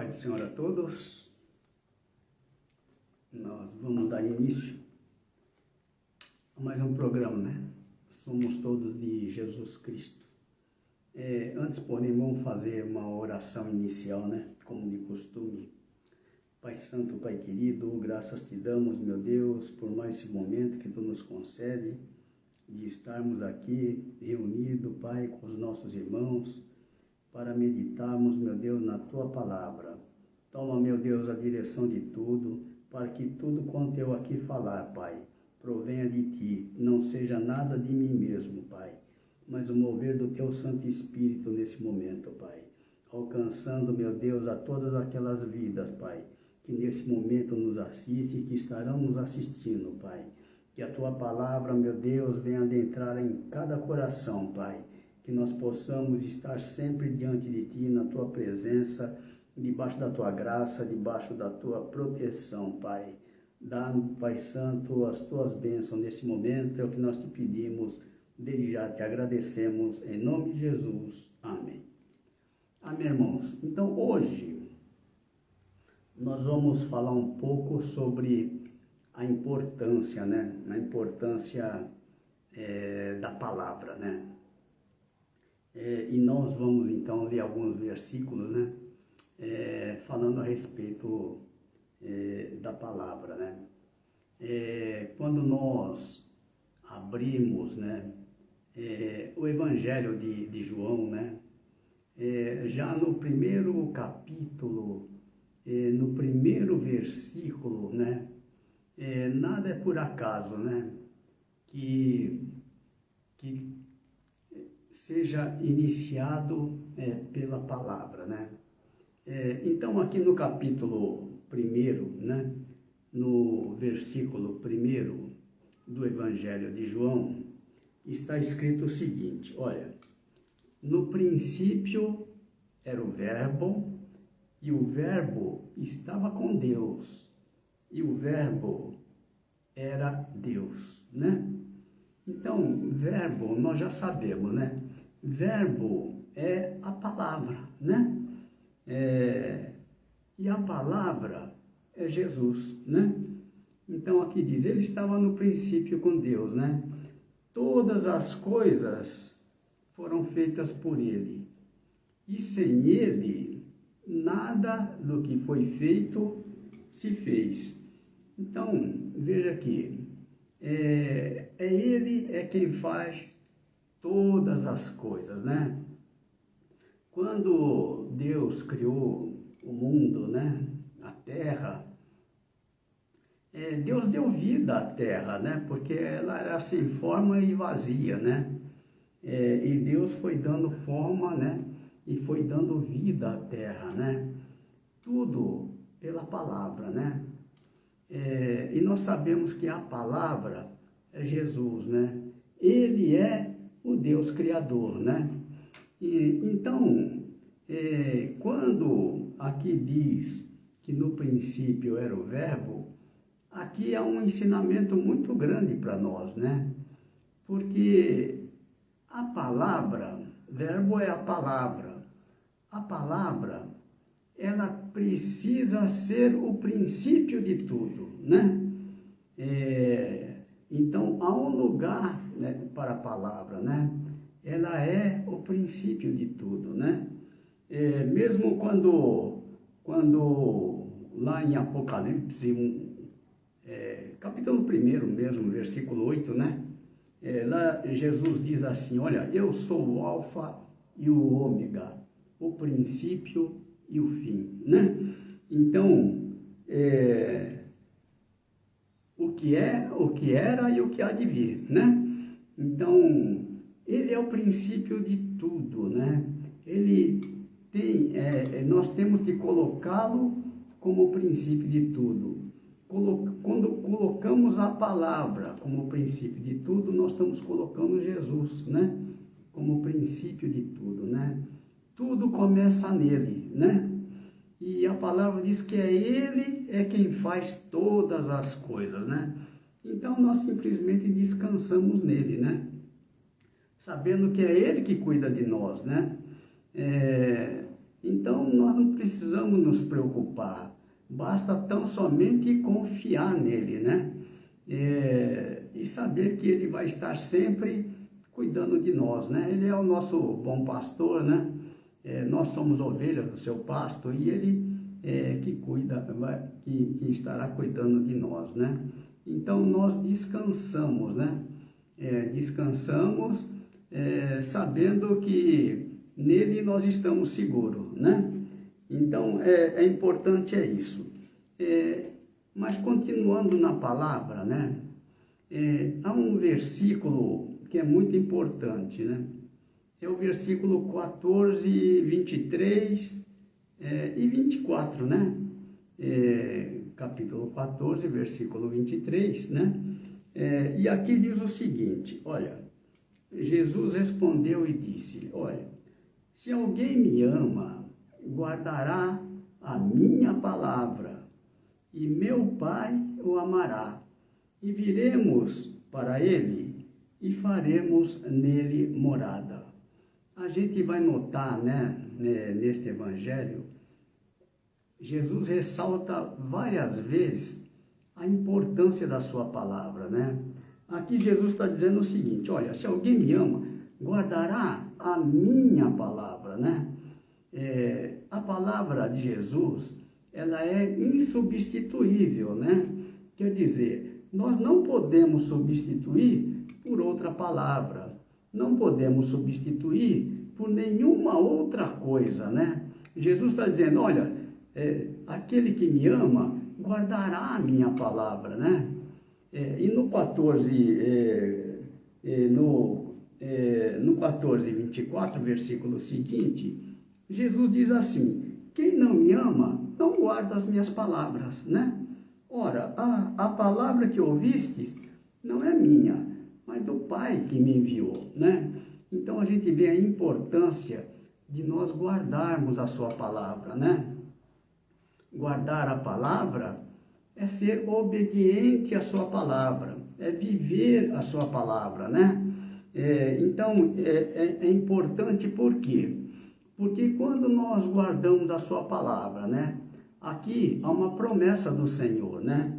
Pai do Senhor a todos. Nós vamos dar início a mais um programa, né? Somos todos de Jesus Cristo. Antes, porém, vamos fazer uma oração inicial, né? Como de costume. Pai Santo, Pai querido, graças te damos, meu Deus, por mais esse momento que tu nos concede de estarmos aqui reunidos, Pai, com os nossos irmãos, para meditarmos, meu Deus, na Tua Palavra. Toma, meu Deus, a direção de tudo, para que tudo quanto eu aqui falar, Pai, provenha de Ti, não seja nada de mim mesmo, Pai, mas o mover do Teu Santo Espírito nesse momento, Pai, alcançando, meu Deus, a todas aquelas vidas, Pai, que nesse momento nos assistem e que estarão nos assistindo, Pai. Que a Tua Palavra, meu Deus, venha adentrar em cada coração, Pai, que nós possamos estar sempre diante de Ti, na Tua presença, debaixo da Tua graça, debaixo da Tua proteção, Pai. Dá-nos, Pai Santo, as Tuas bênçãos nesse momento, é o que nós te pedimos, desde já te agradecemos, em nome de Jesus. Amém. Amém, irmãos. Então, hoje, nós vamos falar um pouco sobre a importância, né? A importância da palavra, né? E nós vamos então ler alguns versículos, né? Falando a respeito da palavra, né? Quando nós abrimos, né? O Evangelho de João, né? Já no primeiro capítulo, no primeiro versículo, né? Nada é por acaso, né? Que seja iniciado pela palavra, né? Então, aqui no capítulo 1, né? No versículo 1 do Evangelho de João, está escrito o seguinte, olha, no princípio era o Verbo, e o Verbo estava com Deus, e o Verbo era Deus, né? Então, verbo, nós já sabemos, né? Verbo é a palavra, né? E a palavra é Jesus, né? Então, aqui diz, ele estava no princípio com Deus, né? Todas as coisas foram feitas por ele, e sem ele, nada do que foi feito se fez. Então, veja aqui, ele é quem faz todas as coisas, né? Quando Deus criou o mundo, né? A terra, Deus deu vida à terra, né? Porque ela era sem forma e vazia, né? E Deus foi dando forma, né? E foi dando vida à terra, né? Tudo pela palavra, né? E nós sabemos que a palavra é Jesus, né? Ele é o Deus Criador, né? Então, quando aqui diz que no princípio era o Verbo, aqui é um ensinamento muito grande para nós, né? Porque a palavra, Verbo é a palavra ela precisa ser o princípio de tudo, né? Então, há um lugar, né, para a palavra, né? Ela é o princípio de tudo, né? Mesmo quando lá em Apocalipse, capítulo 1 mesmo, versículo 8, né? Lá Jesus diz assim, olha, eu sou o Alfa e o Ômega, o princípio e o fim, né? Então, o que era e o que há de vir, né? Então, ele é o princípio de tudo, né? Ele tem, nós temos que colocá-lo como o princípio de tudo. Quando colocamos a palavra como o princípio de tudo, nós estamos colocando Jesus, né? Como o princípio de tudo, né? Tudo começa nele, né? E a palavra diz que ele é quem faz todas as coisas, né? Então, nós simplesmente descansamos nele, né? Sabendo que é ele que cuida de nós, né? Então, nós não precisamos precisamos nos preocupar, basta tão somente confiar nele, né? E saber que ele vai estar sempre cuidando de nós, né? Ele é o nosso bom pastor, né? Nós somos ovelhas do seu pasto e ele que cuida, que estará cuidando de nós, né? Então nós descansamos, né? Descansamos sabendo que nele nós estamos seguros, né? Então é importante isso. Mas continuando na palavra, né? Há um versículo que é muito importante, né? É o versículo 14, 23 e 24, né? Capítulo 14, versículo 23, né? E aqui diz o seguinte, olha, Jesus respondeu e disse, olha, se alguém me ama, guardará a minha palavra, e meu Pai o amará, e viremos para ele e faremos nele morada. A gente vai notar, né, neste evangelho, Jesus ressalta várias vezes a importância da sua palavra, né? Aqui Jesus está dizendo o seguinte, olha, se alguém me ama, guardará a minha palavra, né? A palavra de Jesus, ela é insubstituível, né? Quer dizer, nós não podemos substituir por outra palavra, não podemos substituir por nenhuma outra coisa, né? Jesus está dizendo, olha, aquele que me ama guardará a minha palavra, né? E no 14, no 14, 24, versículo seguinte, Jesus diz assim, quem não me ama, não guarda as minhas palavras, né? Ora, a palavra que ouvistes não é minha, mas do Pai que me enviou, né? Então a gente vê a importância de nós guardarmos a sua palavra, né? Guardar a palavra é ser obediente à sua palavra, é viver a sua palavra, né? Então é importante por quê? Porque quando nós guardamos a sua palavra, né? Aqui há uma promessa do Senhor, né?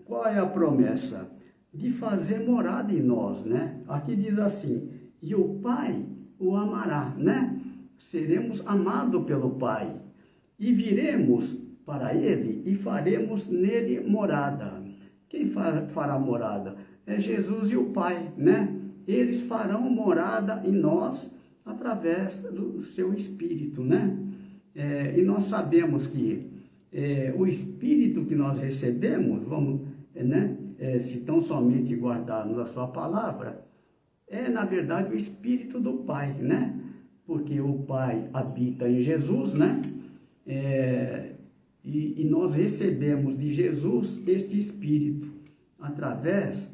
Qual é a promessa? De fazer morada em nós, né? Aqui diz assim, e o Pai o amará, né? Seremos amados pelo Pai e viremos para Ele e faremos nele morada. Quem fará morada? É Jesus e o Pai, né? Eles farão morada em nós através do seu Espírito, né? E nós sabemos que o Espírito que nós recebemos, se tão somente guardarmos a sua palavra, na verdade o Espírito do Pai, né? Porque o Pai habita em Jesus, né? E nós recebemos de Jesus este Espírito através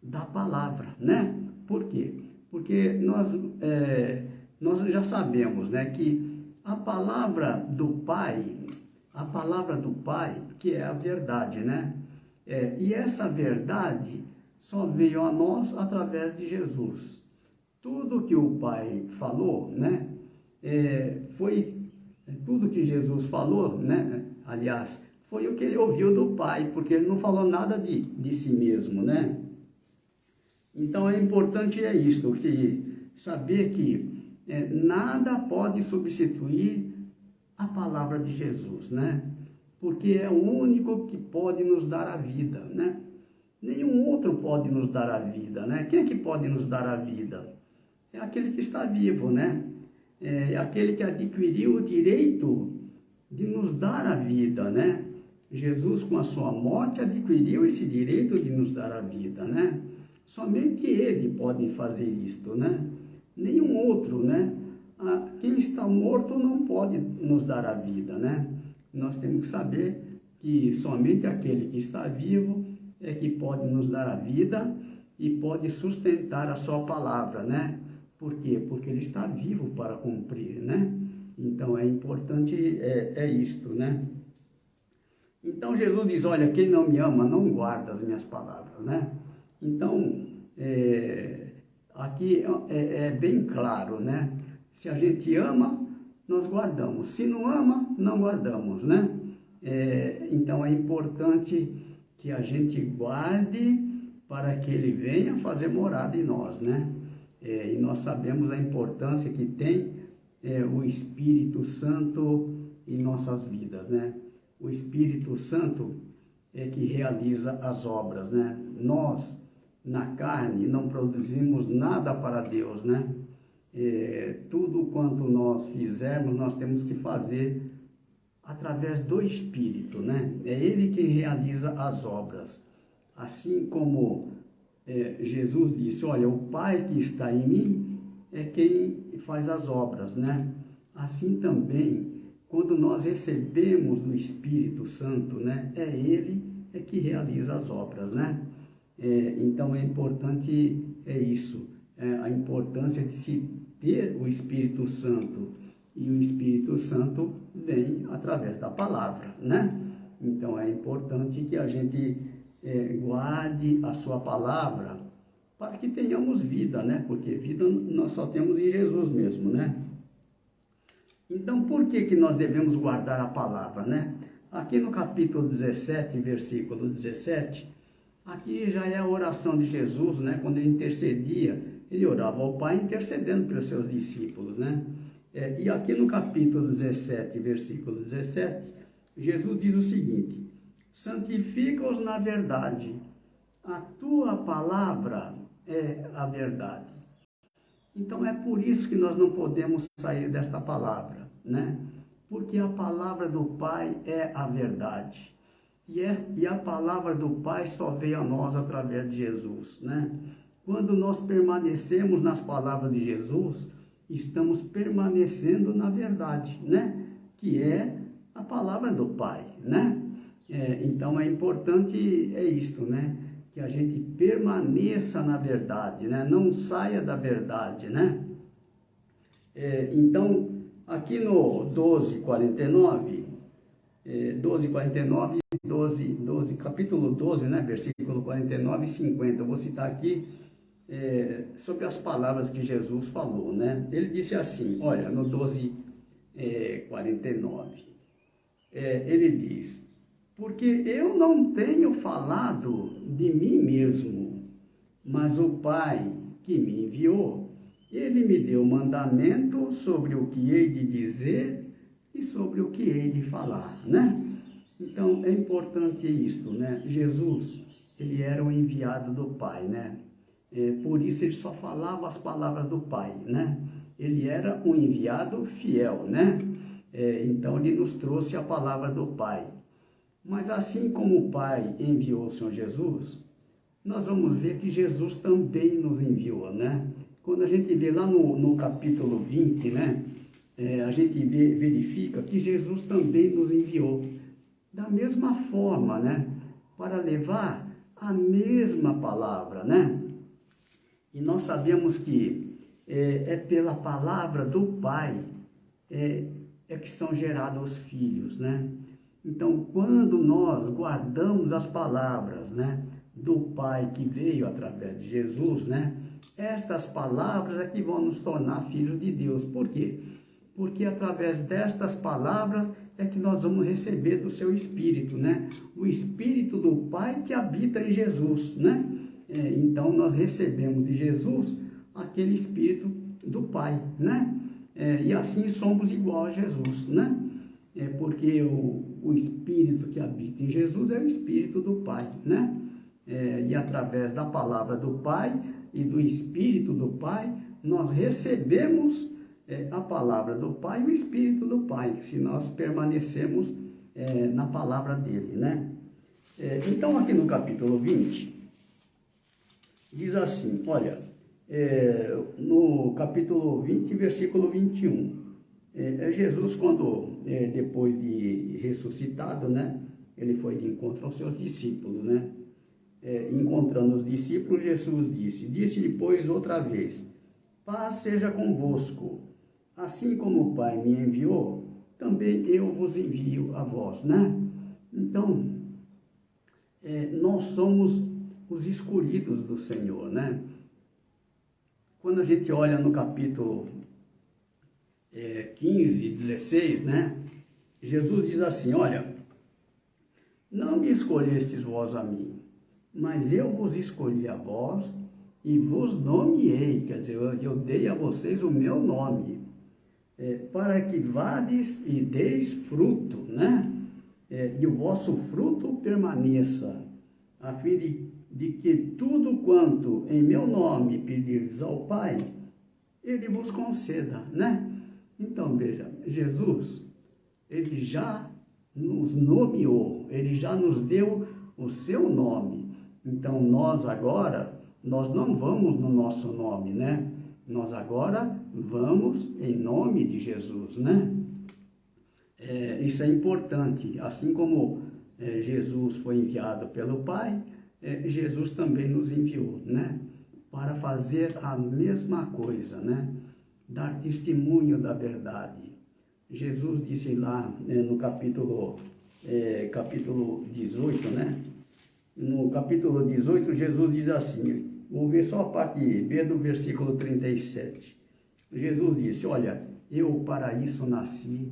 da palavra, né? Por quê? Porque nós já sabemos, né, que a palavra do Pai, que é a verdade, né? E essa verdade só veio a nós através de Jesus. Tudo que o Pai falou, né, foi tudo que Jesus falou, né? Aliás, foi o que ele ouviu do Pai, porque ele não falou nada de si mesmo, né? Então é importante isto, que saber que nada pode substituir a palavra de Jesus, né? Porque é o único que pode nos dar a vida, né? Nenhum outro pode nos dar a vida, né? Quem é que pode nos dar a vida? É aquele que está vivo, né? É aquele que adquiriu o direito de nos dar a vida, né? Jesus, com a sua morte, adquiriu esse direito de nos dar a vida, né? Somente Ele pode fazer isto, né? Nenhum outro, né? Quem está morto não pode nos dar a vida, né? Nós temos que saber que somente aquele que está vivo é que pode nos dar a vida e pode sustentar a sua palavra, né? Por quê? Porque Ele está vivo para cumprir, né? Então é importante isto, né? Então Jesus diz, olha, quem não me ama não guarda as minhas palavras, né? Então, aqui é bem claro, né? Se a gente ama, nós guardamos. Se não ama, não guardamos, né? Então é importante que a gente guarde para que ele venha fazer morada em nós, né? E nós sabemos a importância que tem o Espírito Santo em nossas vidas, né? O Espírito Santo é que realiza as obras, né? Nós, na carne, não produzimos nada para Deus, né? Tudo quanto nós fizermos, nós temos que fazer através do Espírito, né? É Ele quem realiza as obras. Assim como Jesus disse, olha, o Pai que está em mim é quem faz as obras, né? Assim também, quando nós recebemos do Espírito Santo, né? É Ele que realiza as obras, né? Então é importante, isso, a importância de se ter o Espírito Santo. E o Espírito Santo vem através da palavra, né? Então é importante que a gente guarde a sua palavra para que tenhamos vida, né? Porque vida nós só temos em Jesus mesmo, né? Então por que nós devemos guardar a palavra, né? Aqui no capítulo 17, versículo 17, aqui já é a oração de Jesus, né? Quando ele intercedia, ele orava ao Pai intercedendo pelos seus discípulos, né? E aqui no capítulo 17, versículo 17, Jesus diz o seguinte: santifica-os na verdade, a tua palavra é a verdade. Então é por isso que nós não podemos sair desta palavra, né? Porque a palavra do Pai é a verdade. E a palavra do Pai só veio a nós através de Jesus, né? Quando nós permanecemos nas palavras de Jesus, estamos permanecendo na verdade, né? Que é a palavra do Pai, né? Então é importante, isto, né? Que a gente permaneça na verdade, né? Não saia da verdade, né? Então, aqui no 12:49, capítulo 12, né? Versículo 49 e 50, eu vou citar aqui sobre as palavras que Jesus falou, né? Ele disse assim, olha, no 12:49, ele diz: porque eu não tenho falado de mim mesmo, mas o Pai que me enviou, ele me deu mandamento sobre o que hei de dizer e sobre o que hei de falar, né? Então é importante isto, né? Jesus, ele era o enviado do Pai, né? Por isso ele só falava as palavras do Pai, né? Ele era um enviado fiel, né? Então ele nos trouxe a palavra do Pai. Mas assim como o Pai enviou o Senhor Jesus, nós vamos ver que Jesus também nos enviou, né? Quando a gente vê lá no capítulo 20, né? A gente verifica que Jesus também nos enviou. Da mesma forma, né? Para levar a mesma palavra, né? E nós sabemos que pela palavra do Pai que são gerados os filhos, né? Então, quando nós guardamos as palavras, né, do Pai que veio através de Jesus, né, estas palavras é que vão nos tornar filhos de Deus. Por quê? Porque através destas palavras é que nós vamos receber do seu Espírito, né? O Espírito do Pai que habita em Jesus, né? Então, nós recebemos de Jesus aquele Espírito do Pai, né? E assim somos igual a Jesus, né? Porque o Espírito que habita em Jesus é o Espírito do Pai, né? E através da palavra do Pai e do Espírito do Pai, nós recebemos a palavra do Pai e o Espírito do Pai, se nós permanecemos na palavra dele, né? Então, aqui no capítulo 20, diz assim, olha, no capítulo 20, versículo 21, Jesus, quando, depois de ressuscitado, né, ele foi de encontro aos seus discípulos, né? Encontrando os discípulos, Jesus disse depois outra vez: paz seja convosco, assim como o Pai me enviou, também eu vos envio a vós, né? Então, nós somos os escolhidos do Senhor, né? Quando a gente olha no capítulo 15, 16, né? Jesus diz assim, olha, não me escolhestes vós a mim, mas eu vos escolhi a vós e vos nomeei, quer dizer, eu dei a vocês o meu nome, para que vades e deis fruto, né? E o vosso fruto permaneça, a fim de que tudo quanto em meu nome pedirdes ao Pai, Ele vos conceda, né? Então, veja, Jesus, Ele já nos nomeou, Ele já nos deu o seu nome. Então, nós agora, nós não vamos no nosso nome, né? Nós agora vamos em nome de Jesus, né? Isso é importante, assim como Jesus foi enviado pelo Pai, Jesus também nos enviou, né? Para fazer a mesma coisa, né? Dar testemunho da verdade. Jesus disse lá no capítulo 18, né? No capítulo 18, Jesus diz assim, vou ver só a parte B do versículo 37. Jesus disse, olha, eu para isso nasci,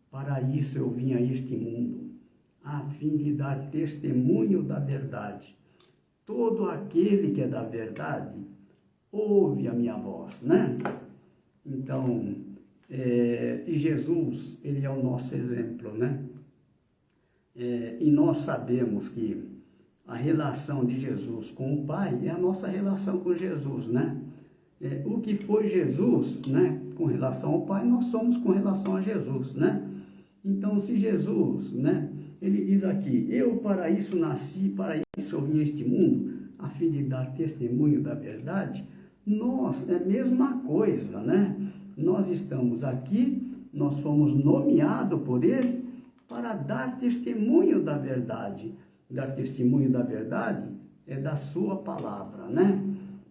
para isso eu vim a este mundo, a fim de dar testemunho da verdade. Todo aquele que é da verdade, ouve a minha voz, né? Então, e Jesus, Ele é o nosso exemplo, né? E nós sabemos que a relação de Jesus com o Pai é a nossa relação com Jesus, né? O que foi Jesus, né? Com relação ao Pai, nós somos com relação a Jesus, né? Então, se Jesus, né? Ele diz aqui, eu para isso nasci, para isso eu vim a este mundo, a fim de dar testemunho da verdade, nós, é a mesma coisa, né? Nós estamos aqui, nós fomos nomeados por Ele para dar testemunho da verdade. Dar testemunho da verdade é da sua palavra, né?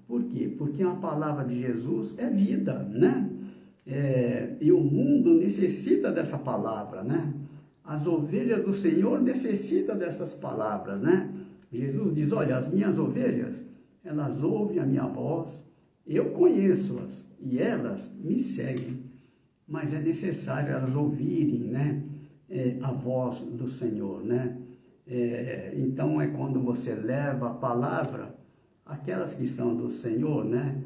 Por quê? Porque a palavra de Jesus é vida, né? E o mundo necessita dessa palavra, né? As ovelhas do Senhor necessitam dessas palavras, né? Jesus diz, olha, as minhas ovelhas, elas ouvem a minha voz, eu conheço-as e elas me seguem, mas é necessário elas ouvirem, né? A voz do Senhor, né? Então é quando você leva a palavra, aquelas que são do Senhor, né?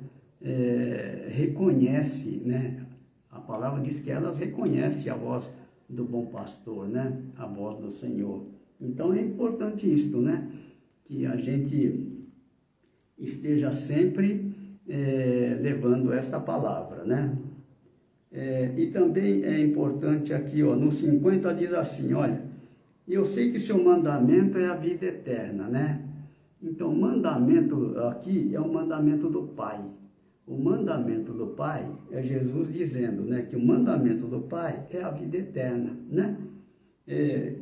Reconhece, né? A palavra diz que elas reconhecem a voz do bom pastor, né? A voz do Senhor. Então é importante isto, né? Que a gente esteja sempre levando esta palavra, né? E também é importante aqui, ó, no 50 diz assim, olha, eu sei que seu mandamento é a vida eterna, né? Então, o mandamento aqui é o mandamento do Pai. O mandamento do Pai é Jesus dizendo, né, que o mandamento do Pai é a vida eterna, né?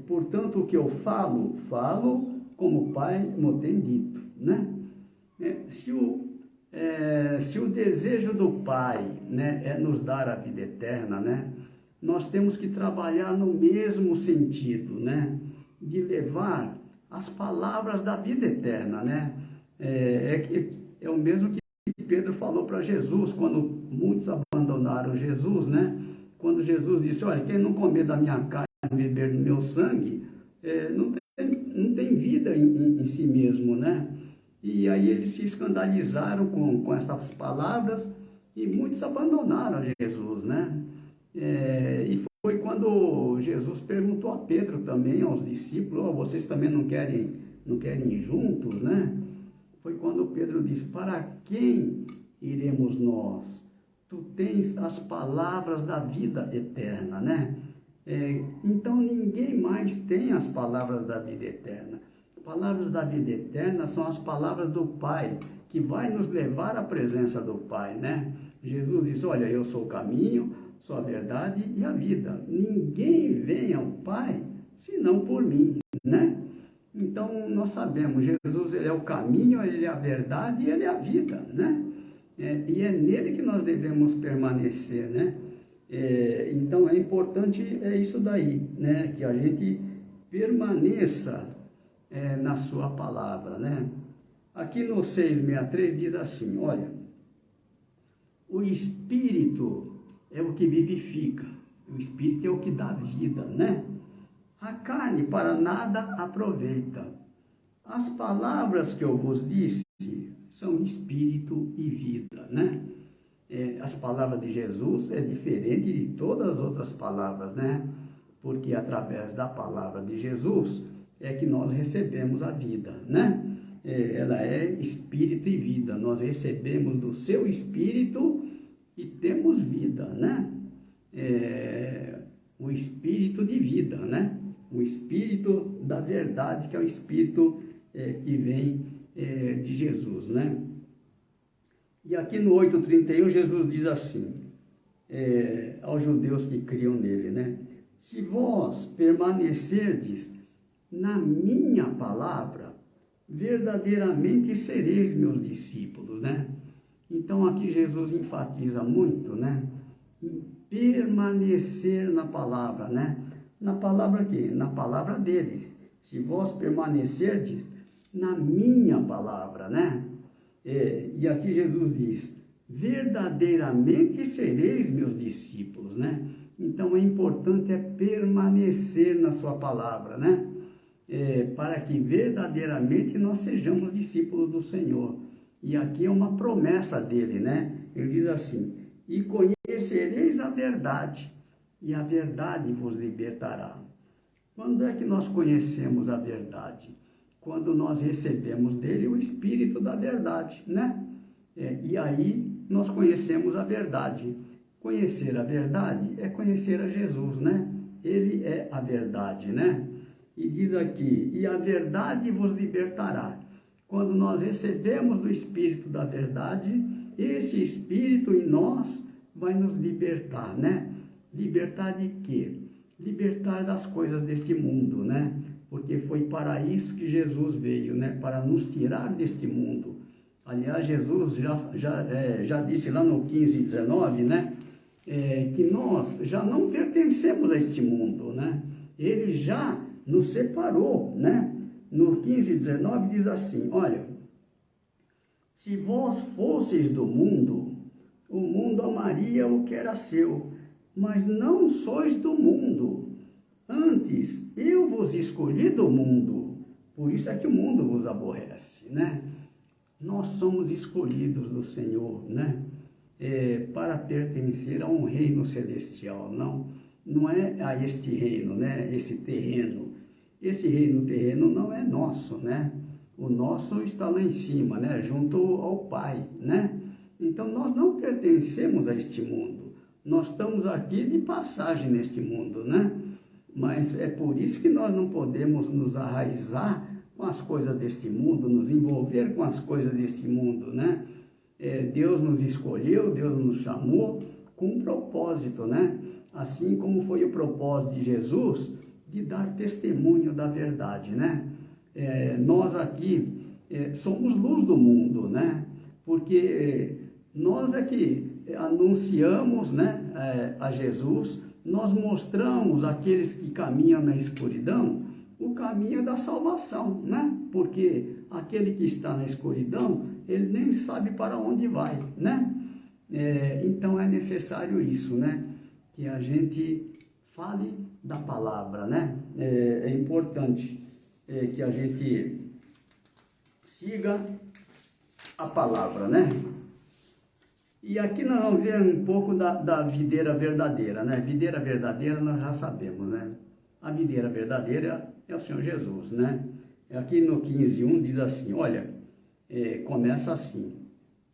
Portanto, o que eu falo como o Pai me tem dito, né? Se o desejo do Pai, né, é nos dar a vida eterna, né, nós temos que trabalhar no mesmo sentido, né, de levar as palavras da vida eterna, né? É o mesmo que Pedro falou para Jesus, quando muitos abandonaram Jesus, né? Quando Jesus disse, olha, quem não comer da minha carne e beber do meu sangue, não tem vida em si mesmo, né? E aí eles se escandalizaram com essas palavras e muitos abandonaram Jesus, né? E foi quando Jesus perguntou a Pedro também, aos discípulos, oh, vocês também não querem ir juntos, né? Foi quando Pedro disse, para quem iremos nós? Tu tens as palavras da vida eterna, né? Então ninguém mais tem as palavras da vida eterna. Palavras da vida eterna são as palavras do Pai, que vai nos levar à presença do Pai, né? Jesus disse, olha, eu sou o caminho, sou a verdade e a vida. Ninguém vem ao Pai, senão por mim, né? Então, nós sabemos, Jesus, Ele é o caminho, Ele é a verdade e Ele é a vida, né? E é nele que nós devemos permanecer, né? Então, é importante isso daí, né? Que a gente permaneça na sua palavra, né? Aqui no 663 diz assim, olha, o Espírito é o que vivifica, o Espírito é o que dá vida, né? A carne para nada aproveita. As palavras que eu vos disse são Espírito e vida, né? As palavras de Jesus é diferente de todas as outras palavras, né? Porque através da palavra de Jesus é que nós recebemos a vida, né? Ela é Espírito e vida. Nós recebemos do seu Espírito e temos vida, né? O Espírito de vida, né? O Espírito da verdade, que é o Espírito que vem de Jesus, né? E aqui no 8:31, Jesus diz assim, aos judeus que criam nele, né? Se vós permanecerdes na minha palavra, verdadeiramente sereis meus discípulos, né? Então aqui Jesus enfatiza muito, né? Em permanecer na palavra, né? Na palavra quê? Na palavra dele. Se vós permanecerdes na minha palavra, né? E aqui Jesus diz, verdadeiramente sereis meus discípulos, né? Então é importante permanecer na sua palavra, né? Para que verdadeiramente nós sejamos discípulos do Senhor. E aqui é uma promessa dele, né? Ele diz assim, e conhecereis a verdade, e a verdade vos libertará. Quando é que nós conhecemos a verdade? Quando nós recebemos dele o Espírito da verdade, né? E aí nós conhecemos a verdade. Conhecer a verdade é conhecer a Jesus, né? Ele é a verdade, né? E diz aqui, e a verdade vos libertará. Quando nós recebemos do Espírito da verdade, esse Espírito em nós vai nos libertar, né? Libertar de quê? Libertar das coisas deste mundo, né? Porque foi para isso que Jesus veio, né? Para nos tirar deste mundo. Aliás, Jesus já disse lá no 15:19, né? Que nós já não pertencemos a este mundo, né? Ele já nos separou, né? No 15:19 diz assim, olha, se vós fosseis do mundo, o mundo amaria o que era seu, mas não sois do mundo. Antes, eu vos escolhi do mundo, por isso é que o mundo vos aborrece, né? Nós somos escolhidos do Senhor, né? Para pertencer a um reino celestial, não é a este reino, né? Esse terreno. Esse reino terreno não é nosso, né? O nosso está lá em cima, né? Junto ao Pai, né? Então nós não pertencemos a este mundo. Nós estamos aqui de passagem neste mundo, né? Mas é por isso que nós não podemos nos arraizar com as coisas deste mundo, nos envolver com as coisas deste mundo, né? Deus nos escolheu, Deus nos chamou com um propósito, né? Assim como foi o propósito de Jesus de dar testemunho da verdade, né? Nós aqui somos luz do mundo, né? Porque nós é que anunciamos, né, a Jesus, nós mostramos àqueles que caminham na escuridão o caminho da salvação, né? Porque aquele que está na escuridão, ele nem sabe para onde vai, né? Então é necessário isso, né? Que a gente fale da palavra, né? É importante que a gente siga a palavra, né? E aqui nós vamos ver um pouco da videira verdadeira, né? Videira verdadeira nós já sabemos, né? A videira verdadeira é o Senhor Jesus, né? Aqui no 15:1 diz assim, olha, começa assim,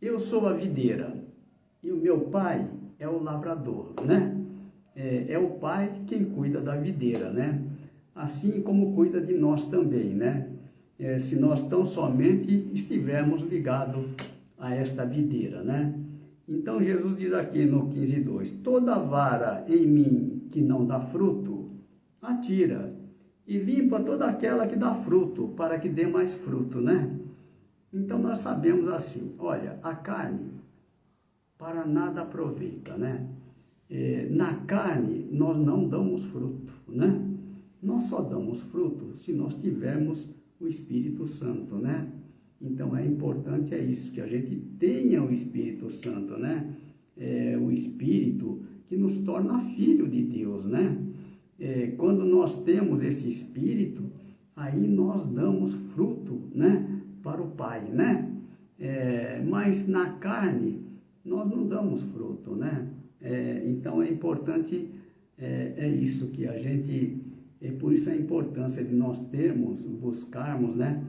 eu sou a videira e o meu pai é o lavrador, né? É o pai quem cuida da videira, né? Assim como cuida de nós também, né? Se nós tão somente estivermos ligados a esta videira, né? Então Jesus diz aqui no 15:2, toda vara em mim que não dá fruto, atira, e limpa toda aquela que dá fruto, para que dê mais fruto, né? Então nós sabemos assim, olha, a carne para nada aproveita, né? Na carne nós não damos fruto, né? Nós só damos fruto se nós tivermos o Espírito Santo, né? Então é importante isso, que a gente tenha o Espírito Santo, né? O Espírito que nos torna filho de Deus, né? Quando nós temos esse Espírito, aí nós damos fruto, né, para o Pai, né? Mas na carne nós não damos fruto, né? Então é importante, isso que a gente, por isso a importância de nós buscarmos, né,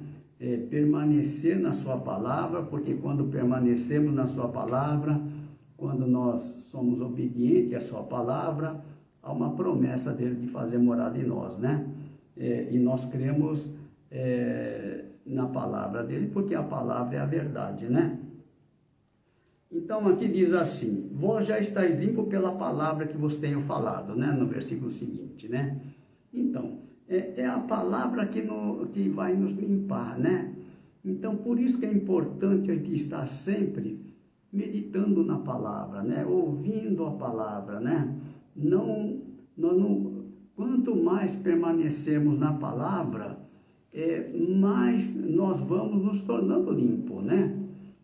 permanecer na sua palavra, porque quando permanecemos na sua palavra, quando nós somos obedientes à sua palavra, há uma promessa dele de fazer morada em nós, né? E nós cremos na palavra dele, porque a palavra é a verdade, né? Então aqui diz assim: vós já estáis limpo pela palavra que vos tenho falado, né? No versículo seguinte, né? Então, é a palavra que vai nos limpar, né? Então, por isso que é importante a gente estar sempre meditando na palavra, né? Ouvindo a palavra, né? Quanto mais permanecermos na palavra, mais nós vamos nos tornando limpos, né?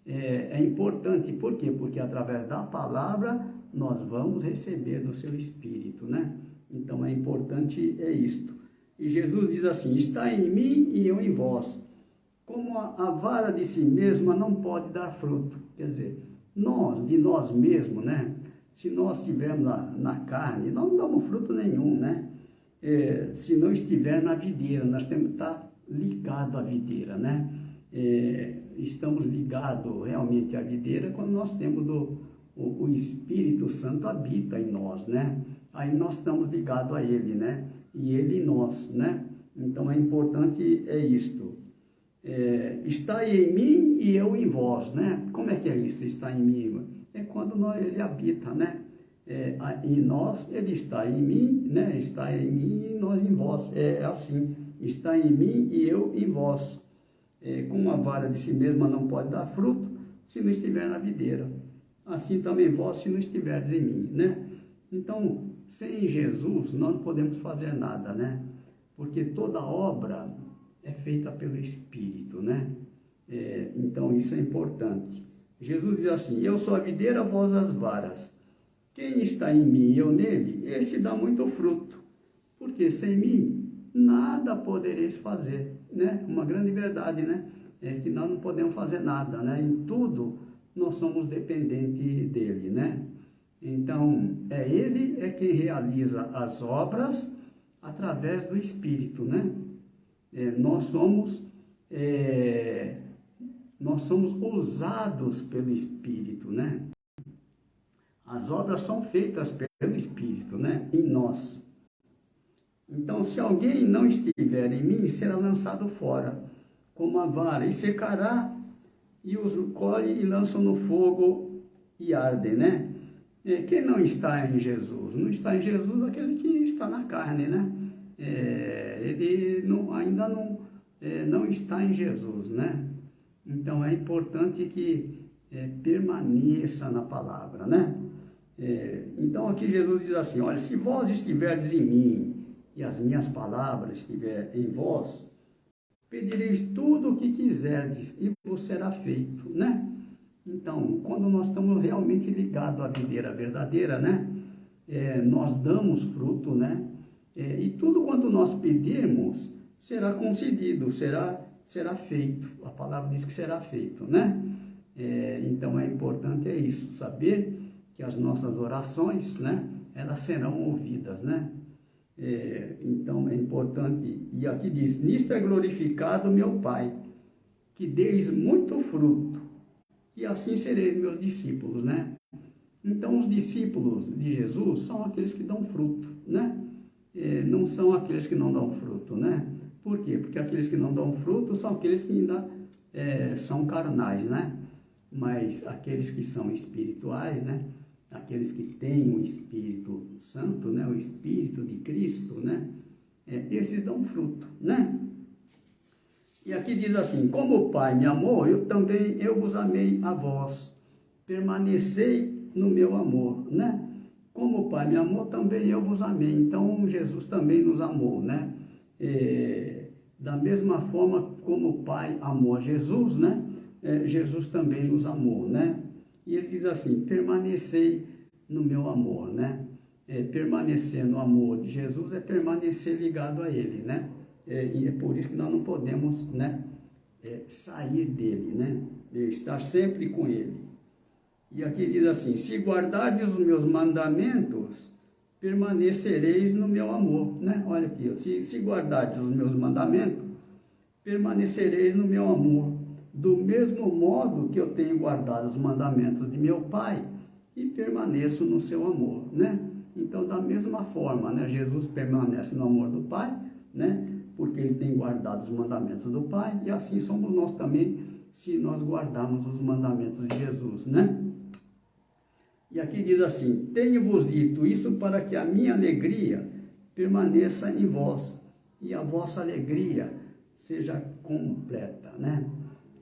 É importante, por quê? Porque através da palavra nós vamos receber do seu Espírito, né? Então é importante isto. E Jesus diz assim: está em mim e eu em vós. Como a vara de si mesma não pode dar fruto. Quer dizer, de nós mesmos, né? Se nós estivermos na carne, nós não damos fruto nenhum, né? Se não estiver na videira, nós temos que estar ligados à videira, né? Estamos ligados realmente à videira quando nós temos o Espírito Santo habita em nós, né? Aí nós estamos ligados a Ele, né? E Ele em nós, né? Então é importante isto. Está em mim e eu em vós, né? Como é que é isso? Está em mim? É quando Ele habita, né? Em nós, Ele está em mim, né? Está em mim e nós em vós. É assim, está em mim e eu em vós. Como a vara de si mesma não pode dar fruto, se não estiver na videira. Assim também vós, se não estiverdes em mim, né? Então, sem Jesus, nós não podemos fazer nada, né? Porque toda obra é feita pelo Espírito, né? Então, isso é importante. Jesus diz assim: eu sou a videira, vós as varas. Quem está em mim e eu nele, esse dá muito fruto. Porque sem mim, nada podereis fazer, né? Uma grande verdade, né? É que nós não podemos fazer nada, né? Em tudo, nós somos dependentes dele, né? Então, ele quem realiza as obras através do Espírito, né? Nós somos usados pelo Espírito, né? As obras são feitas pelo Espírito, né? Em nós. Então, se alguém não estiver em mim, será lançado fora, como a vara, e secará, e os colhe e lançam no fogo e ardem, né? Quem não está em Jesus? Não está em Jesus aquele que está na carne, né? Ele ainda não está em Jesus, né? Então é importante que permaneça na palavra, né? Então aqui Jesus diz assim: olha, se vós estiverdes em mim e as minhas palavras estiverem em vós, pedireis tudo o que quiserdes e vos será feito, né? Então, quando nós estamos realmente ligados à videira verdadeira, né? Nós damos fruto, né? E tudo quanto nós pedirmos será concedido, será feito. A palavra diz que será feito, né? Então é importante isso, saber que as nossas orações, né? Elas serão ouvidas, né? Então é importante, e aqui diz: nisto é glorificado meu Pai, que deis muito fruto, e assim sereis meus discípulos, né? Então os discípulos de Jesus são aqueles que dão fruto, né? Não são aqueles que não dão fruto, né? Por quê? Porque aqueles que não dão fruto são aqueles que ainda são carnais, né? Mas aqueles que são espirituais, né? Aqueles que têm o Espírito Santo, né? O Espírito de Cristo, né? Esses dão fruto, né? E aqui diz assim: como o Pai me amou, eu vos amei a vós. Permanecei no meu amor, né? Como o Pai me amou, também eu vos amei. Então, Jesus também nos amou, né? Da mesma forma como o Pai amou a Jesus, né? Jesus também nos amou, né? E ele diz assim: permanecei no meu amor, né? permanecer no amor de Jesus é permanecer ligado a Ele, né? E é por isso que nós não podemos, né, sair dele, né? Estar sempre com Ele. E aqui diz assim: se guardardes os meus mandamentos, permanecereis no meu amor, né? Olha aqui, se guardardes os meus mandamentos, permanecereis no meu amor, do mesmo modo que eu tenho guardado os mandamentos de meu Pai e permaneço no seu amor, né? Então, da mesma forma, né, Jesus permanece no amor do Pai, né, porque ele tem guardado os mandamentos do Pai, e assim somos nós também, se nós guardarmos os mandamentos de Jesus, né? E aqui diz assim: tenho-vos dito isso para que a minha alegria permaneça em vós e a vossa alegria seja completa, né?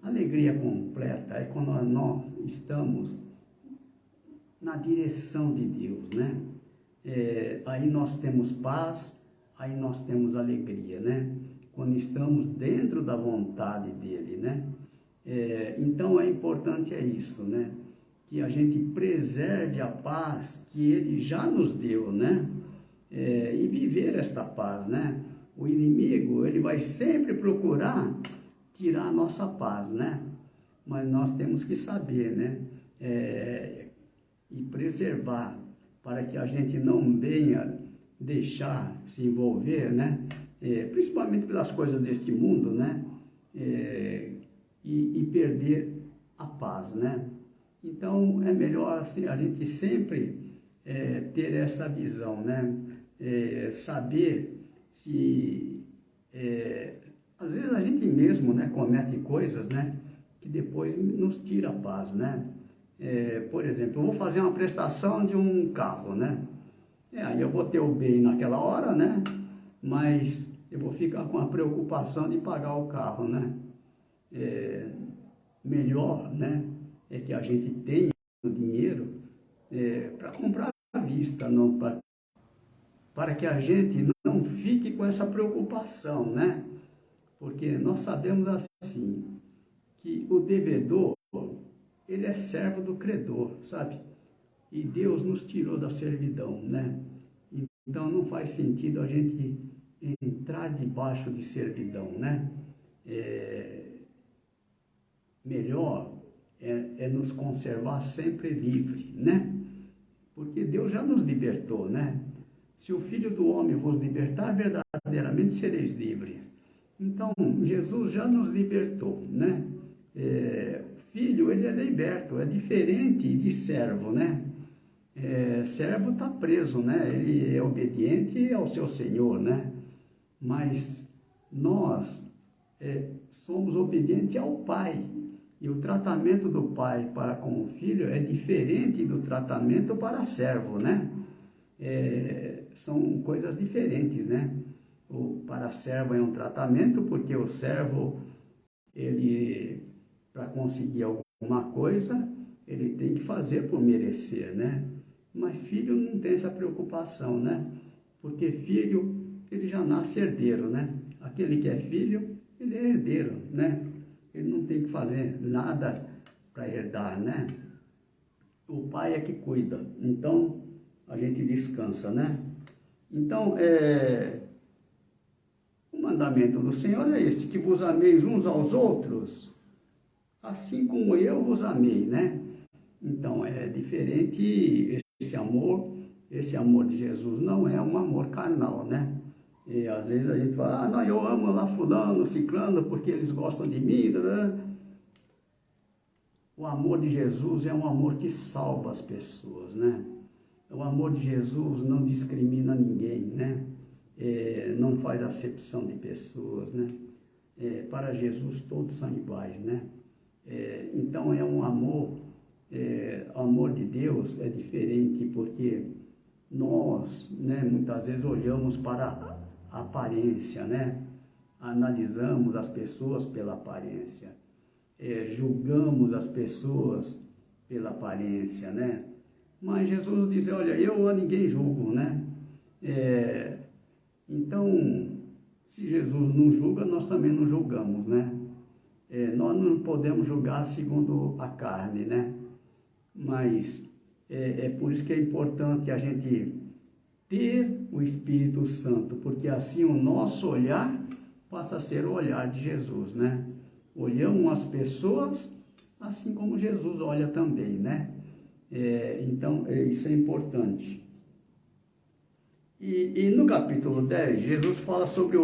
Alegria completa é quando nós estamos na direção de Deus, né? Aí nós temos paz, aí nós temos alegria, né? Quando estamos dentro da vontade dele, né? Então é importante isso, né? Que a gente preserve a paz que ele já nos deu, né? E viver esta paz, né? O inimigo, ele vai sempre procurar tirar a nossa paz, né? Mas nós temos que saber, né? E preservar, para que a gente não venha deixar se envolver, né? Principalmente pelas coisas deste mundo, né? E perder a paz, né? Então, é melhor assim, a gente sempre ter essa visão, né? Saber se... às vezes a gente mesmo, né, comete coisas, né, que depois nos tira a paz, né? Por exemplo, eu vou fazer uma prestação de um carro, né? Aí eu vou ter o bem naquela hora, né? Mas eu vou ficar com a preocupação de pagar o carro, né? Melhor, né, é que a gente tenha o dinheiro para comprar à vista, não para que a gente não fique com essa preocupação, né? Porque nós sabemos assim, que o devedor, ele é servo do credor, sabe? E Deus nos tirou da servidão, né? Então não faz sentido a gente entrar debaixo de servidão, né? Melhor é nos conservar sempre livre, né? Porque Deus já nos libertou, né? Se o Filho do Homem vos libertar, verdadeiramente sereis livres. Então, Jesus já nos libertou, né? Filho, ele é liberto, é diferente de servo, né? Servo está preso, né? Ele é obediente ao seu Senhor, né? Mas nós somos obedientes ao Pai. E o tratamento do pai para com o filho é diferente do tratamento para servo, né? São coisas diferentes, né? O para servo é um tratamento, porque o servo, ele, para conseguir alguma coisa, ele tem que fazer por merecer, né? Mas filho não tem essa preocupação, né? Porque filho, ele já nasce herdeiro, né? Aquele que é filho, ele é herdeiro, né? Ele não tem que fazer nada para herdar, né? O pai é que cuida. Então, a gente descansa, né? Então, o mandamento do Senhor é esse, que vos ameis uns aos outros, assim como eu vos amei, né? Então, é diferente esse amor de Jesus não é um amor carnal, né? E às vezes a gente fala, não, eu amo lá fulano, ciclano, porque eles gostam de mim, né? O amor de Jesus é um amor que salva as pessoas, né? O amor de Jesus não discrimina ninguém, né? Não faz acepção de pessoas, né? Para Jesus todos são iguais, né? Então é um amor, o amor de Deus é diferente, porque nós, né, muitas vezes olhamos para a aparência, né? Analisamos as pessoas pela aparência, julgamos as pessoas pela aparência, né? Mas Jesus diz, olha, eu a ninguém julgo, né? Então, se Jesus não julga, nós também não julgamos, né? Nós não podemos julgar segundo a carne, né? Mas é por isso que é importante a gente ter o Espírito Santo, porque assim o nosso olhar passa a ser o olhar de Jesus, né? Olhamos as pessoas assim como Jesus olha também, né? Então, isso é importante. E no capítulo 10, Jesus fala sobre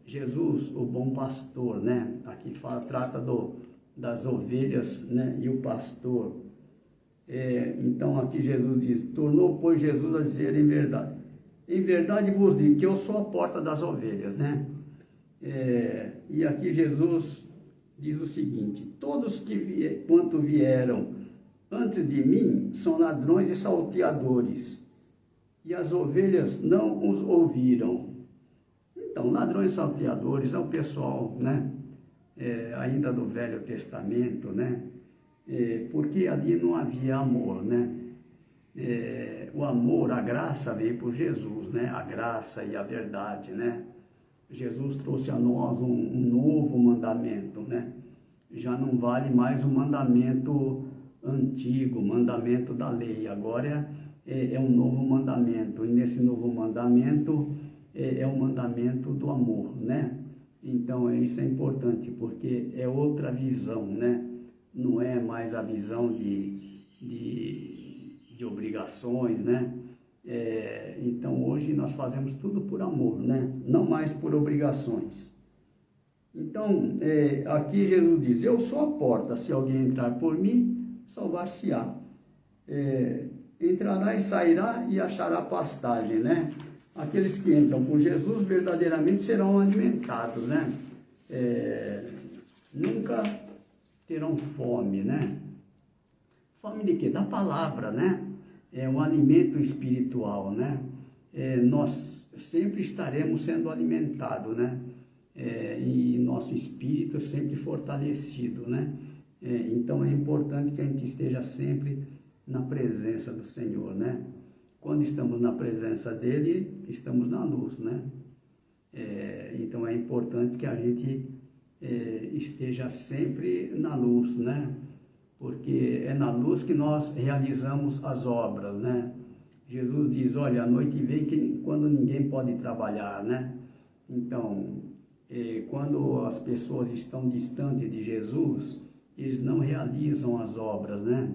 Jesus, o bom pastor, né? Aqui trata das ovelhas, né? E o pastor. Então aqui Jesus diz, tornou, pois, Jesus a dizer em verdade vos digo que eu sou a porta das ovelhas, né? E aqui Jesus diz o seguinte, todos quanto vieram antes de mim são ladrões e salteadores, e as ovelhas não os ouviram. Então, ladrões e salteadores é o pessoal, né? Ainda do Velho Testamento, né? Porque ali não havia amor, né? O amor, a graça veio por Jesus, né? A graça e a verdade, né? Jesus trouxe a nós um novo mandamento, né? Já não vale mais o mandamento antigo, o mandamento da lei. Agora é um novo mandamento. E nesse novo mandamento é o mandamento do amor, né? Então isso é importante, porque é outra visão, né? Não é mais a visão de obrigações, né? Então hoje nós fazemos tudo por amor, né? Não mais por obrigações. Então aqui Jesus diz, eu sou a porta, se alguém entrar por mim, salvar-se-á. Entrará e sairá e achará pastagem, né? Aqueles que entram por Jesus verdadeiramente serão alimentados, né? Nunca terão fome, né? Fome de quê? Da palavra, né? É um alimento espiritual, né? Nós sempre estaremos sendo alimentados, né? E nosso espírito sempre fortalecido, né? Então é importante que a gente esteja sempre na presença do Senhor, né? Quando estamos na presença dele, estamos na luz, né? Então é importante que a gente esteja sempre na luz, né? Porque é na luz que nós realizamos as obras, né? Jesus diz, olha, a noite vem quando ninguém pode trabalhar, né? Então, quando as pessoas estão distantes de Jesus, eles não realizam as obras, né?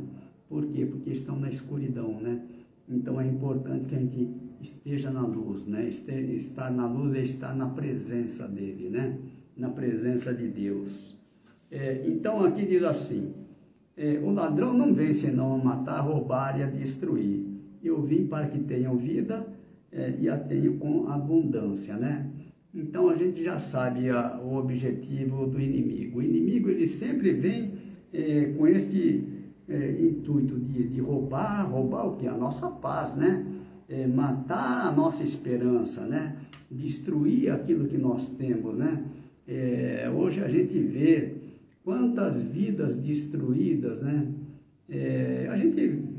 Por quê? Porque estão na escuridão, né? Então é importante que a gente esteja na luz, né? Estar na luz é estar na presença dele, né? Na presença de Deus. Então aqui diz assim, o ladrão não vem senão a matar, roubar e a destruir. Eu vim para que tenham vida e a tenham com abundância, né? Então a gente já sabe o objetivo do inimigo. O inimigo ele sempre vem com esse intuito de roubar o que? A nossa paz, né? Matar a nossa esperança, né? Destruir aquilo que nós temos, né? Hoje a gente vê quantas vidas destruídas, né?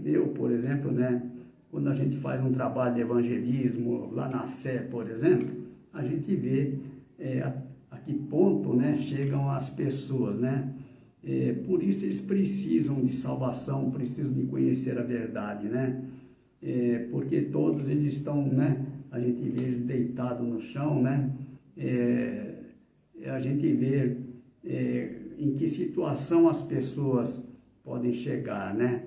Eu, por exemplo, né? Quando a gente faz um trabalho de evangelismo lá na Sé, por exemplo, a gente vê a que ponto, né, chegam as pessoas, né? Por isso eles precisam de salvação, precisam de conhecer a verdade, né? Porque todos eles estão, né? A gente vê eles deitados no chão, né? A gente vê em que situação as pessoas podem chegar, né?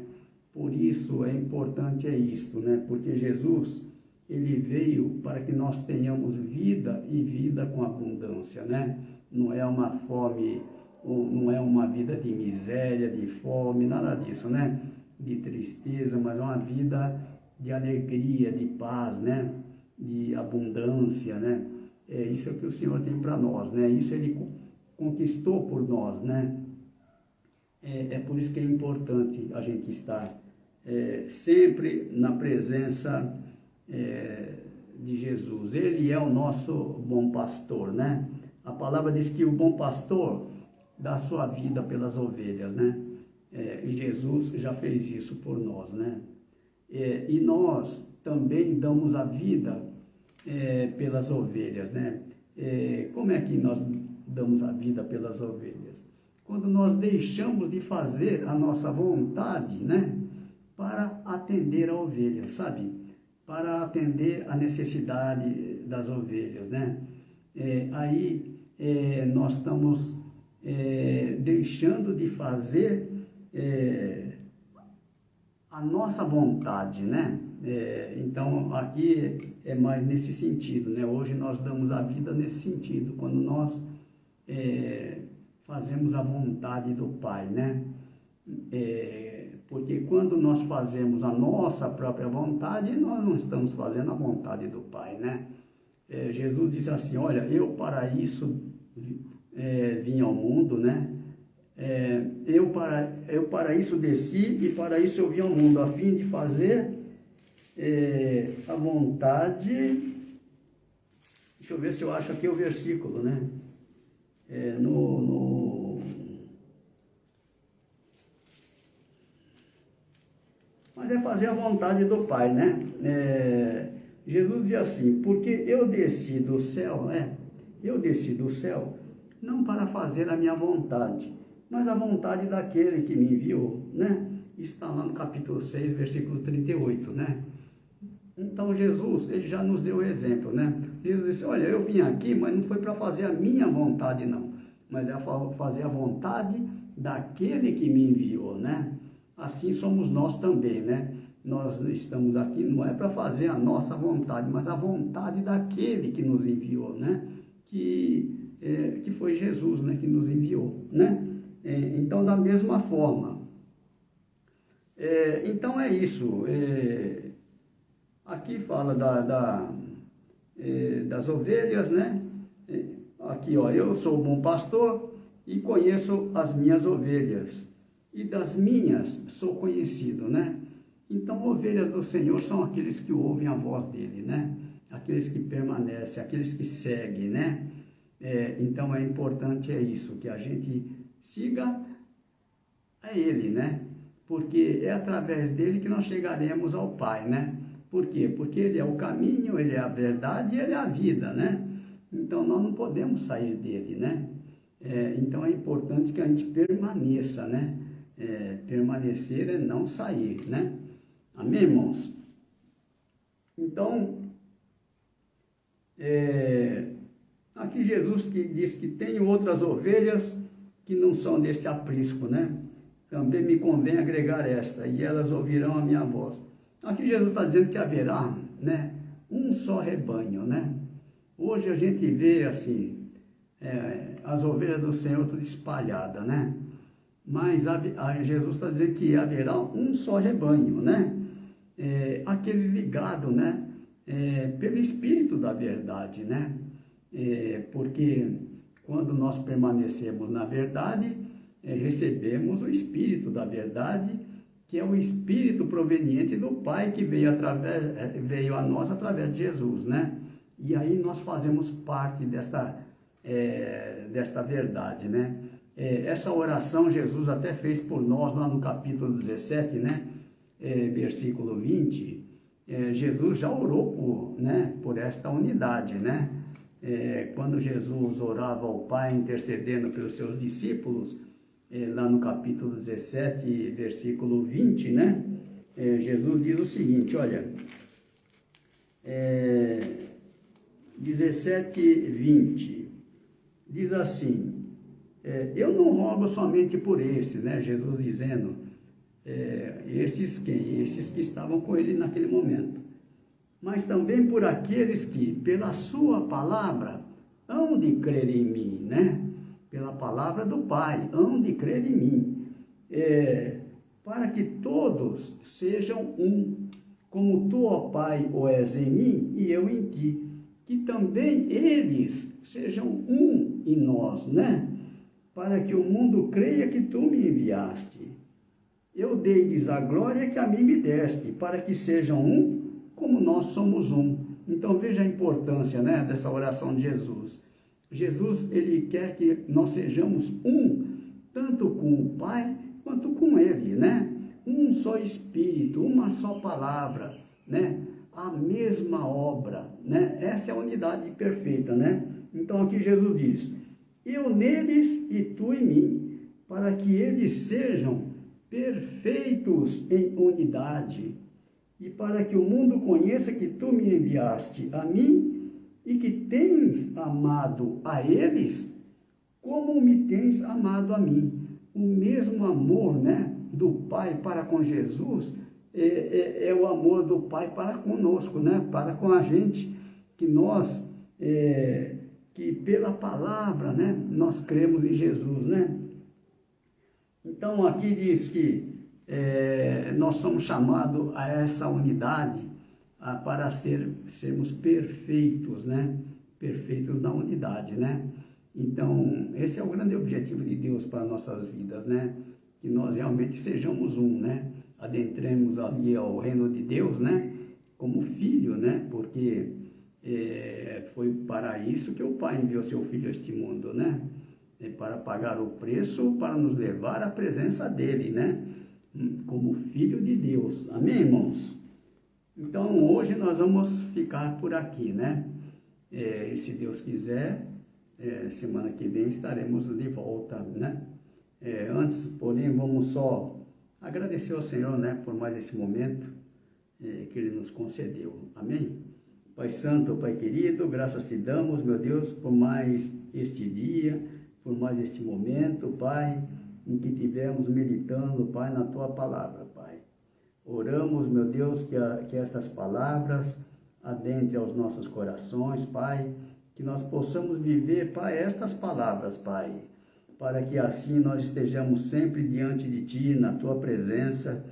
Por isso é importante isto, né? Porque Jesus, ele veio para que nós tenhamos vida e vida com abundância, né? Não é uma fome, não é uma vida de miséria, de fome, nada disso, né? De tristeza, mas é uma vida de alegria, de paz, né? De abundância, né? Isso é o que o Senhor tem para nós, né? Isso ele conquistou por nós, né? Por isso que é importante a gente estar sempre na presença de Jesus. Ele é o nosso bom pastor, né? A palavra diz que o bom pastor dá a sua vida pelas ovelhas, né? E Jesus já fez isso por nós, né? E nós também damos a vida pelas ovelhas, né? Como é que nós damos a vida pelas ovelhas? Quando nós deixamos de fazer a nossa vontade, né? Para atender a ovelha, sabe? para atender a necessidade das ovelhas, né? Nós estamos deixando de fazer a nossa vontade, né? Então, aqui é mais nesse sentido, né? Hoje nós damos a vida nesse sentido, quando nós fazemos a vontade do Pai, né? Porque quando nós fazemos a nossa própria vontade, nós não estamos fazendo a vontade do Pai, né? Jesus disse assim, olha, eu para isso vim ao mundo, né? Eu para isso desci e para isso eu vim ao mundo, a fim de fazer a vontade. Deixa eu ver se eu acho aqui o versículo, né? Mas é fazer a vontade do Pai, né? Jesus diz assim, porque eu desci do céu, eu desci do céu, não para fazer a minha vontade, mas a vontade daquele que me enviou, né? Está lá no capítulo 6, versículo 38, né? Então Jesus, ele já nos deu o exemplo, né? Jesus disse, olha, eu vim aqui, mas não foi para fazer a minha vontade não, mas é fazer a vontade daquele que me enviou, né? Assim somos nós também, né? Nós estamos aqui, não é para fazer a nossa vontade, mas a vontade daquele que nos enviou, né? Que foi Jesus, né? Que nos enviou, né? Então, da mesma forma, então é isso. Aqui fala das ovelhas, né? Aqui, ó, eu sou o bom pastor e conheço as minhas ovelhas, e das minhas sou conhecido, né? Então, ovelhas do Senhor são aqueles que ouvem a voz dele, né? Aqueles que permanecem, aqueles que seguem, né? Então, é importante isso, que a gente siga a ele, né? Porque é através dele que nós chegaremos ao Pai, né? Por quê? Porque ele é o caminho, ele é a verdade e ele é a vida, né? Então, nós não podemos sair dele, né? Então, é importante que a gente permaneça, né? Permanecer é não sair, né? Amém, irmãos? Então, aqui Jesus que diz que tem outras ovelhas que não são deste aprisco, né? Também me convém agregar esta, e elas ouvirão a minha voz. Aqui Jesus está dizendo que haverá, né, um só rebanho, né? Hoje a gente vê assim, as ovelhas do Senhor tudo espalhadas, né? Mas Jesus está dizendo que haverá um só rebanho, né? Aqueles ligados, né? Pelo Espírito da verdade, né? Porque quando nós permanecemos na verdade, recebemos o Espírito da verdade, que é o Espírito proveniente do Pai, que veio a nós através de Jesus, né? E aí nós fazemos parte desta verdade, né? Essa oração Jesus até fez por nós lá no capítulo 17, né? Versículo 20, Jesus já orou por esta unidade, né? Quando Jesus orava ao Pai intercedendo pelos seus discípulos, lá no capítulo 17, versículo 20, né? Jesus diz o seguinte, olha, 17, 20, diz assim, eu não rogo somente por estes, né? Jesus dizendo, estes quem? Esses que estavam com ele naquele momento, mas também por aqueles que, pela sua palavra, hão de crer em mim, né? Pela palavra do Pai, hão de crer em mim, para que todos sejam um, como tu, ó Pai, o és em mim e eu em ti, que também eles sejam um em nós, né? Para que o mundo creia que tu me enviaste. Eu dei-lhes a glória que a mim me deste, para que sejam um, como nós somos um. Então veja a importância, né, dessa oração de Jesus. Jesus, ele quer que nós sejamos um, tanto com o Pai quanto com ele, né? Um só Espírito, uma só palavra, né? A mesma obra, né? Essa é a unidade perfeita, né? Então aqui Jesus diz, eu neles e tu em mim, para que eles sejam perfeitos em unidade, e para que o mundo conheça que tu me enviaste a mim e que tens amado a eles como me tens amado a mim. O mesmo amor, né, do Pai para com Jesus é o amor do Pai para conosco, né, para com a gente, que nós, que pela palavra, né, nós cremos em Jesus, né. Então aqui diz que nós somos chamados a essa unidade para sermos perfeitos, né? Perfeitos na unidade, né? Então, esse é o grande objetivo de Deus para nossas vidas, né? Que nós realmente sejamos um, né? Adentremos ali ao reino de Deus, né? Como filho, né? Porque foi para isso que o Pai enviou seu Filho a este mundo, né? Para pagar o preço, para nos levar à presença dele, né? Como Filho de Deus. Amém, irmãos? Então, hoje nós vamos ficar por aqui, né? E se Deus quiser, semana que vem estaremos de volta, né? Antes, porém, vamos só agradecer ao Senhor, né? Por mais esse momento que Ele nos concedeu. Amém? Pai Santo, Pai querido, graças te damos, meu Deus, por mais este dia, por mais este momento, Pai, em que tivemos meditando, Pai, na Tua palavra, Pai. Oramos, meu Deus, que estas palavras adentrem aos nossos corações, Pai, que nós possamos viver, Pai, estas palavras, Pai, para que assim nós estejamos sempre diante de Ti, na Tua presença,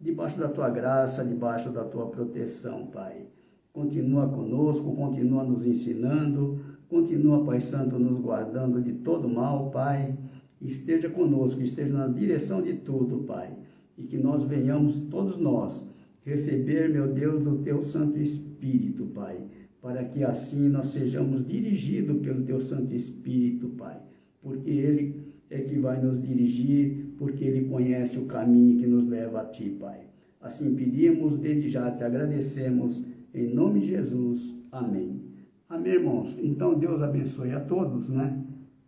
debaixo da Tua graça, debaixo da Tua proteção, Pai. Continua conosco, continua nos ensinando, continua, Pai Santo, nos guardando de todo mal, Pai. Esteja conosco, esteja na direção de tudo, Pai. E que nós venhamos, todos nós, receber, meu Deus, do Teu Santo Espírito, Pai. Para que assim nós sejamos dirigidos pelo Teu Santo Espírito, Pai. Porque Ele é que vai nos dirigir, porque Ele conhece o caminho que nos leva a Ti, Pai. Assim pedimos, desde já te agradecemos, em nome de Jesus. Amém. Amém, irmãos? Então, Deus abençoe a todos, né?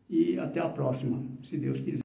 E até a próxima, se Deus quiser.